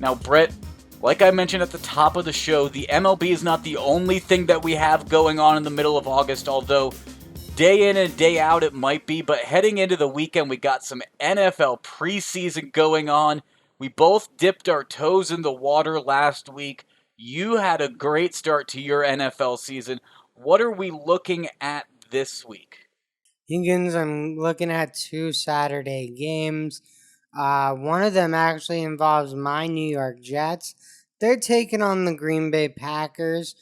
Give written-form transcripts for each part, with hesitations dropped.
Now, Brett, like I mentioned at the top of the show, the MLB is not the only thing that we have going on in the middle of August, although day in and day out it might be, but heading into the weekend we got some NFL preseason going on. We both dipped our toes in the water last week. You had a great start to your NFL season. What are we looking at this week? Higgins, I'm looking at 2 Saturday games. One of them actually involves my New York Jets. They're taking on the Green Bay Packers.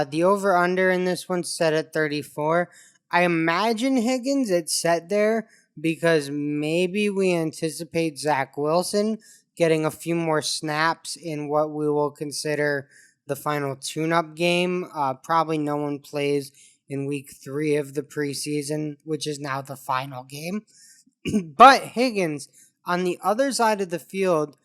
The over-under in this one's set at 34. I imagine, Higgins, it's set there because maybe we anticipate Zach Wilson getting a few more snaps in what we will consider the final tune-up game. Probably no one plays in week 3 of the preseason, which is now the final game. But Higgins, on the other side of the field,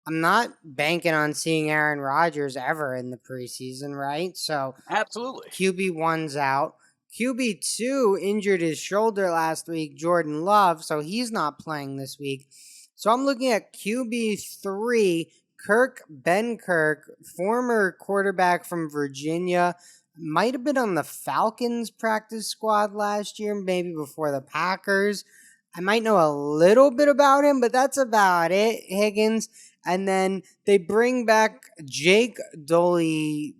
I'm not banking on seeing Aaron Rodgers ever in the preseason, right? So Absolutely. QB1's out. QB2 injured his shoulder last week, Jordan Love, so he's not playing this week. So I'm looking at QB3, Ben Kirk, former quarterback from Virginia. Might have been on the Falcons practice squad last year, maybe before the Packers. I might know a little bit about him, but that's about it, Higgins. And then they bring back Jake Doliega.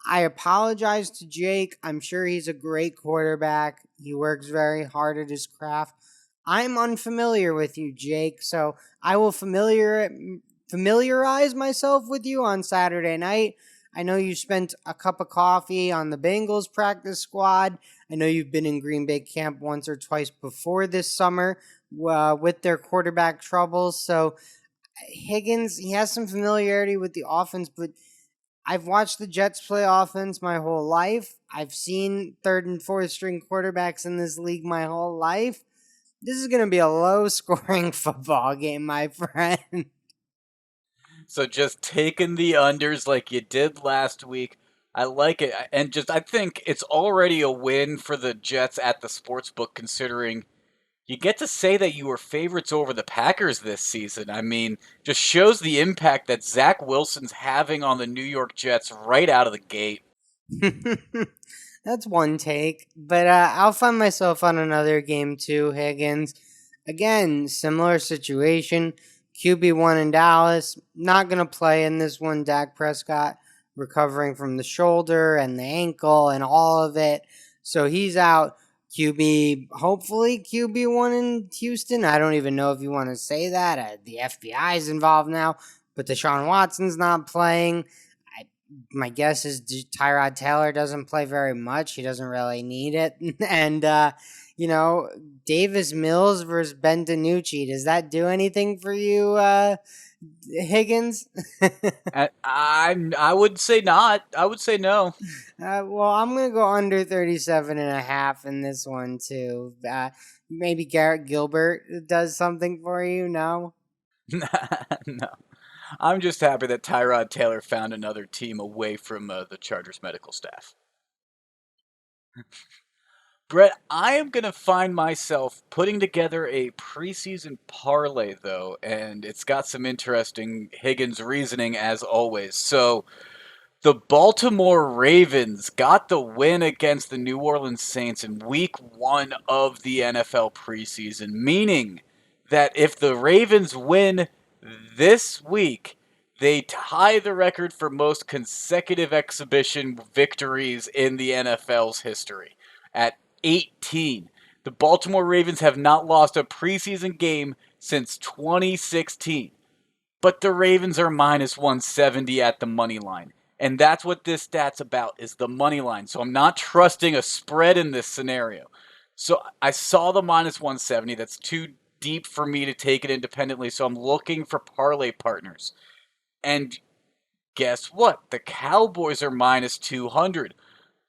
I apologize to Jake. I'm sure he's a great quarterback. He works very hard at his craft. I'm unfamiliar with you, Jake, so I will familiarize myself with you on Saturday night. I know you spent a cup of coffee on the Bengals practice squad. I know you've been in Green Bay camp once or twice before this summer with their quarterback troubles. So Higgins, he has some familiarity with the offense, but I've watched the Jets play offense my whole life. I've seen third and fourth string quarterbacks in this league my whole life. This is going to be a low-scoring football game, my friend. So just taking the unders like you did last week. I like it. And I think it's already a win for the Jets at the sportsbook, considering you get to say that you were favorites over the Packers this season. I mean, just shows the impact that Zach Wilson's having on the New York Jets right out of the gate. That's one take. But I'll find myself on another game too, Higgins. Again, similar situation. QB1 in Dallas. Not going to play in this one. Dak Prescott recovering from the shoulder and the ankle and all of it. So he's out. Hopefully QB1 in Houston. I don't even know if you want to say that. The FBI is involved now, but Deshaun Watson's not playing. My guess is Tyrod Taylor doesn't play very much. He doesn't really need it. And, Davis Mills versus Ben DiNucci. Does that do anything for you, Higgins? I would say not. I would say no. Well, I'm going to go under 37.5 in this one, too. Maybe Garrett Gilbert does something for you, no? No. I'm just happy that Tyrod Taylor found another team away from the Chargers medical staff. Brett, I am going to find myself putting together a preseason parlay, though, and it's got some interesting Higgins reasoning, as always. So, the Baltimore Ravens got the win against the New Orleans Saints in week 1 of the NFL preseason, meaning that if the Ravens win this week, they tie the record for most consecutive exhibition victories in the NFL's history at 18. The Baltimore Ravens have not lost a preseason game since 2016. But the Ravens are minus 170 at the money line. And that's what this stat's about, is the money line. So I'm not trusting a spread in this scenario. So I saw the minus 170. That's too deep for me to take it independently. So I'm looking for parlay partners. And guess what? The Cowboys are minus 200.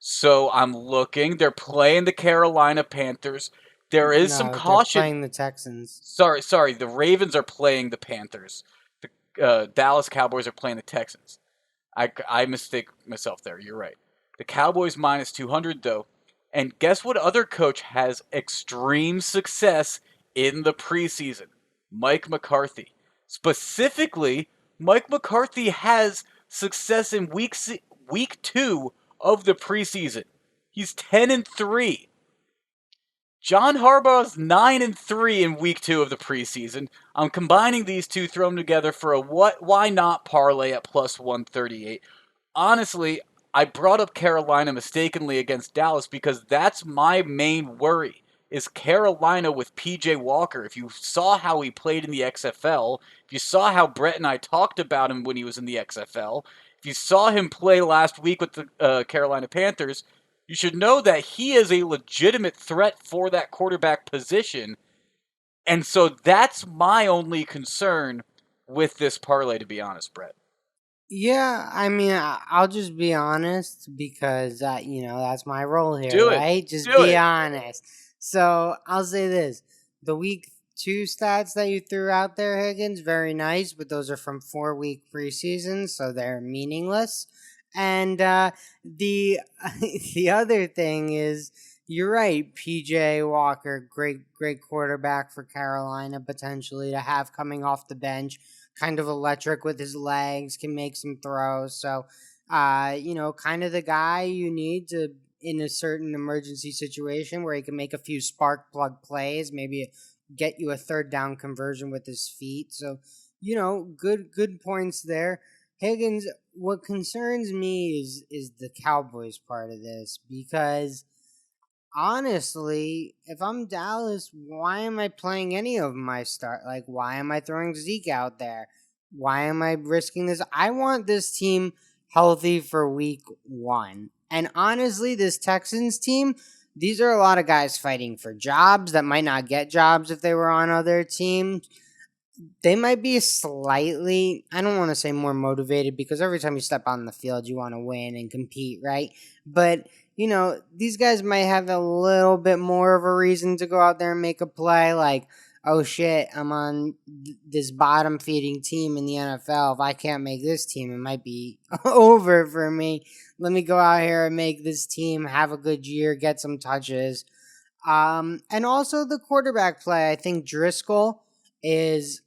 So I'm looking. They're playing the Carolina Panthers. There is some caution. They're playing the Texans. Sorry. The Ravens are playing the Panthers. The Dallas Cowboys are playing the Texans. I mistake myself there. You're right. The Cowboys minus 200, though. And guess what other coach has extreme success in the preseason? Mike McCarthy. Specifically, Mike McCarthy has success in week 2 of the preseason. He's 10-3. John Harbaugh's 9-3 in week 2 of the preseason. I'm combining these two, throw them together for a why not parlay at plus 138. Honestly, I brought up Carolina mistakenly against Dallas because that's my main worry. Is Carolina with PJ Walker. If you saw how he played in the XFL, if you saw how Brett and I talked about him when he was in the XFL, if you saw him play last week with the Carolina Panthers, you should know that he is a legitimate threat for that quarterback position. And so that's my only concern with this parlay, to be honest, Brett. Yeah, I mean, I'll just be honest because that's my role here, Do it. right? Just Do be it. honest. So I'll say this: the week 2 stats that you threw out there, Higgins, very nice, but those are from 4-week preseason, so they're meaningless. And the the other thing is, you're right. PJ Walker, great quarterback for Carolina, potentially to have coming off the bench, kind of electric with his legs, can make some throws. So, kind of the guy you need to in a certain emergency situation where he can make a few spark plug plays, maybe get you a third down conversion with his feet. So, good points there. Higgins, what concerns me is the Cowboys part of this because honestly, if I'm Dallas, why am I playing any of my start? Like, why am I throwing Zeke out there? Why am I risking this? I want this team healthy for week 1. And honestly, this Texans team, these are a lot of guys fighting for jobs that might not get jobs if they were on other teams. They might be slightly, I don't want to say more motivated because every time you step on the field, you want to win and compete, right? But, these guys might have a little bit more of a reason to go out there and make a play like, oh shit, I'm on this bottom feeding team in the NFL. If I can't make this team, it might be over for me. Let me go out here and make this team have a good year, get some touches. And also the quarterback play. I think Driscoll is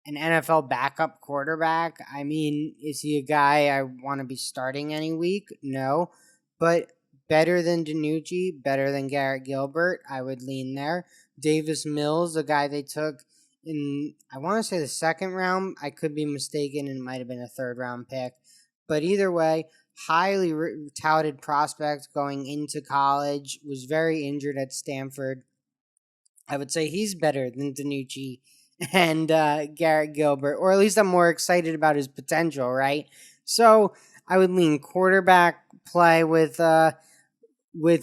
an NFL backup quarterback. I mean, is he a guy I want to be starting any week? No. But better than DiNucci, better than Garrett Gilbert. I would lean there. Davis Mills, a guy they took in, I want to say the second round. I could be mistaken. It might have been a third round pick. But either way, highly touted prospect going into college. Was very injured at Stanford. I would say he's better than DiNucci and Garrett Gilbert, or at least I'm more excited about his potential, right? So I would lean quarterback play with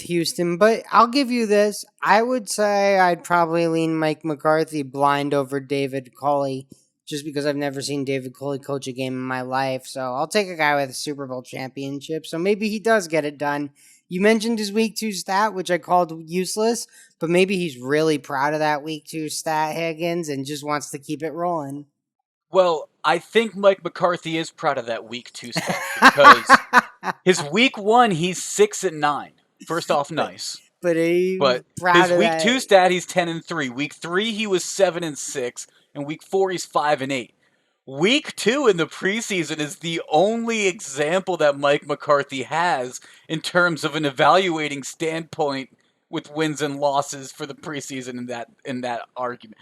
Houston, but I'll give you this. I would say I'd probably lean Mike McCarthy blind over David Culley, just because I've never seen David Culley coach a game in my life. So I'll take a guy with a Super Bowl championship. So maybe he does get it done. You mentioned his week 2 stat, which I called useless, but maybe he's really proud of that week 2 stat, Higgins, and just wants to keep it rolling. Well, I think Mike McCarthy is proud of that week 2 stat because his week 1 he's 6-9. First off, but nice. but he's But proud his of week that. 2 stat he's 10-3. Week 3 he was 7-6, and week 4 he's 5-8. Week 2 in the preseason is the only example that Mike McCarthy has in terms of an evaluating standpoint with wins and losses for the preseason in that argument.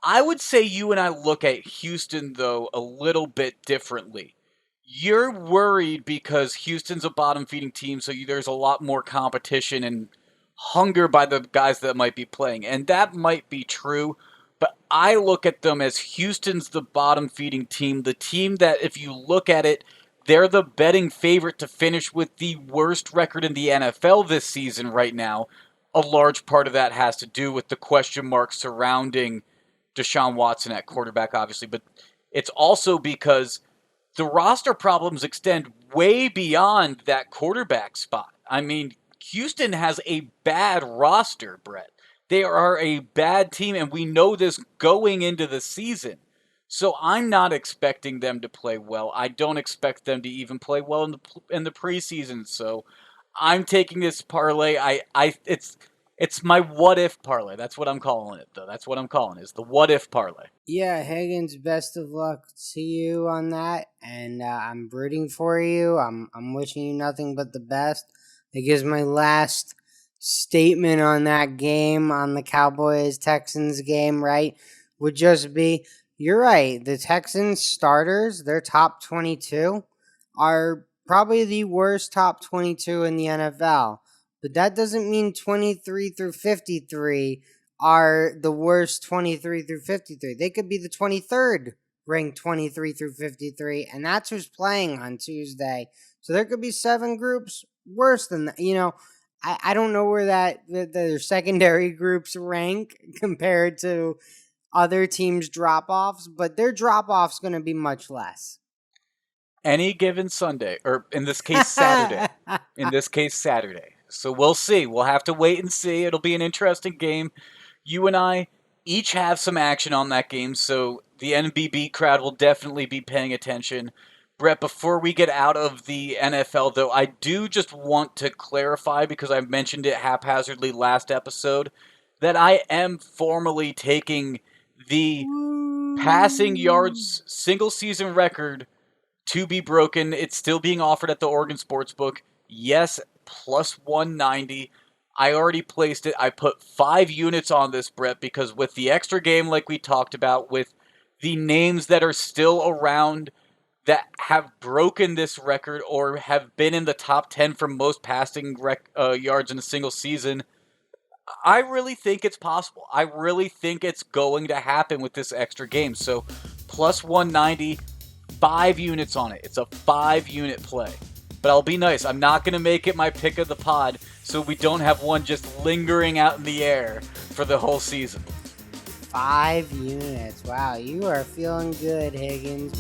I would say you and I look at Houston, though, a little bit differently. You're worried because Houston's a bottom feeding team, so there's a lot more competition and hunger by the guys that might be playing. And that might be true, but I look at them as Houston's the bottom feeding team, the team that, if you look at it, they're the betting favorite to finish with the worst record in the NFL this season right now. A large part of that has to do with the question marks surrounding Deshaun Watson at quarterback, obviously, but it's also because the roster problems extend way beyond that quarterback spot. I mean, Houston has a bad roster, Brett. They are a bad team, and we know this going into the season. So I'm not expecting them to play well. I don't expect them to even play well in the preseason. So I'm taking this parlay. It's It's my what if parlay. That's what I'm calling it, though. That's what I'm calling it, is the what if parlay. Yeah, Higgins, best of luck to you on that, and I'm rooting for you. I'm wishing you nothing but the best. I guess my last statement on that game, on the Cowboys Texans game, right, would just be you're right. The Texans starters, their top 22, are probably the worst top 22 in the NFL. But that doesn't mean 23 through 53 are the worst 23 through 53. They could be the 23rd ranked 23 through 53, and that's who's playing on Tuesday. So there could be 7 groups worse than that. I don't know where their secondary groups rank compared to other teams' drop offs, but their drop off's going to be much less. Any given Sunday, or in this case, Saturday. In this case, Saturday. So we'll see. We'll have to wait and see. It'll be an interesting game. You and I each have some action on that game, so the NBB crowd will definitely be paying attention. Brett, before we get out of the NFL, though, I do just want to clarify, because I mentioned it haphazardly last episode, that I am formally taking the passing yards single season record to be broken. It's still being offered at the Oregon Sportsbook. Yes, plus 190. I already placed it. I put 5 units on this, Brett, because with the extra game, like we talked about, with the names that are still around that have broken this record or have been in the top 10 for most passing yards in a single season, I really think it's possible. I really think it's going to happen with this extra game. So, plus 190, 5 units on it. It's a 5-unit play. But I'll be nice. I'm not going to make it my pick of the pod, so we don't have one just lingering out in the air for the whole season. 5 units. Wow, you are feeling good, Higgins.